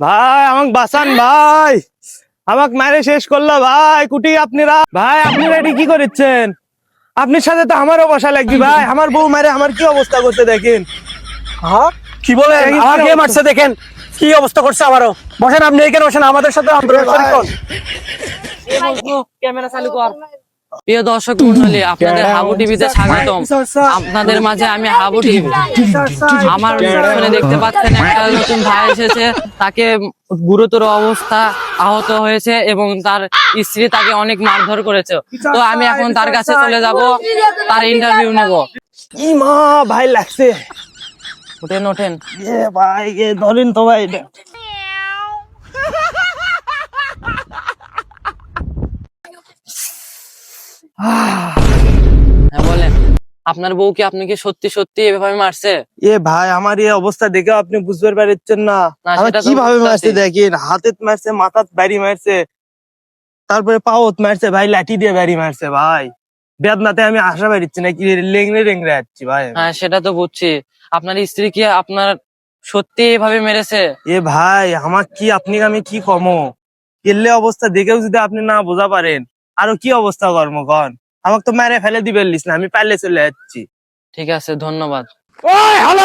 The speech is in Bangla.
ভাই আমাকে বাঁচান ভাই, আমাকে মারে শেষ করলো ভাই। কুটি আপনারা ভাই, আপনারা এটি কি করেছেন? আপনার সাথে তো আমারও বসা লাগবে ভাই। আমার বউ মারে আমার কি অবস্থা করতে দেখেন। হ্যাঁ কি বলেন? দেখেন কি আমাকে অবস্থা। মারছে, দেখেন কি অবস্থা করছে আমারও। বসেন, আপনি এখানে বসেন, আমাদের সাথে আন্দোলন ভাই। করুন। ক্যামেরা চালু কর। প্রিয় দর্শক মন্ডলী, আপনাদের হাবু টিভিতে স্বাগতম। আপনাদের মাঝে আমি হাবু টিভি। আমার পিছনে দেখতে পাচ্ছেন একটা নতুন ভাই এসেছে, তাকে গুরুতর অবস্থা আহত হয়েছে এবং তার স্ত্রী তাকে অনেক মারধর করেছে। তো আমি এখন তার কাছে চলে যাব, তার ইন্টারভিউ নেব। ই মা ভাই লাগছে। ওঠেন ওঠেন। এ ভাই এ ধরেন তো ভাই এটা। হ্যাঁ বলেন, আপনার বউ কি আপনি কি সত্যি সত্যি এভাবে মারছে? এ ভাই আমার এই অবস্থা দেখে আপনি বুঝতে পারছেন না না, আমার সেটা তো কিভাবে বুঝতে মারছে। পারছি। দেখেন হাতে মারছে, মাথাত বাড়ি মারছে, তারপরে পাওত মারছে ভাই, লাঠি দিয়ে বাড়ি মারছে ভাই। বেদনাতে আমি আশা বেরিয়েছি না কি লেংড়ে লেংড়ে যাচ্ছি ভাই। হ্যাঁ সেটা তো বুঝছি। আপনার স্ত্রী কি আপনার সত্যি এভাবে মেরেছে? এ ভাই আমার কি আপনি আমি কি কমো, কেলে অবস্থা দেখেও যদি আপনি না বোঝা পারেন আরো কি অবস্থা কর্ম কন। আমাকে তো মেরে ফেলে দিবেন লিস না, আমি পারলে চলে যাচ্ছি। ঠিক আছে, ধন্যবাদ। ওই হ্যালো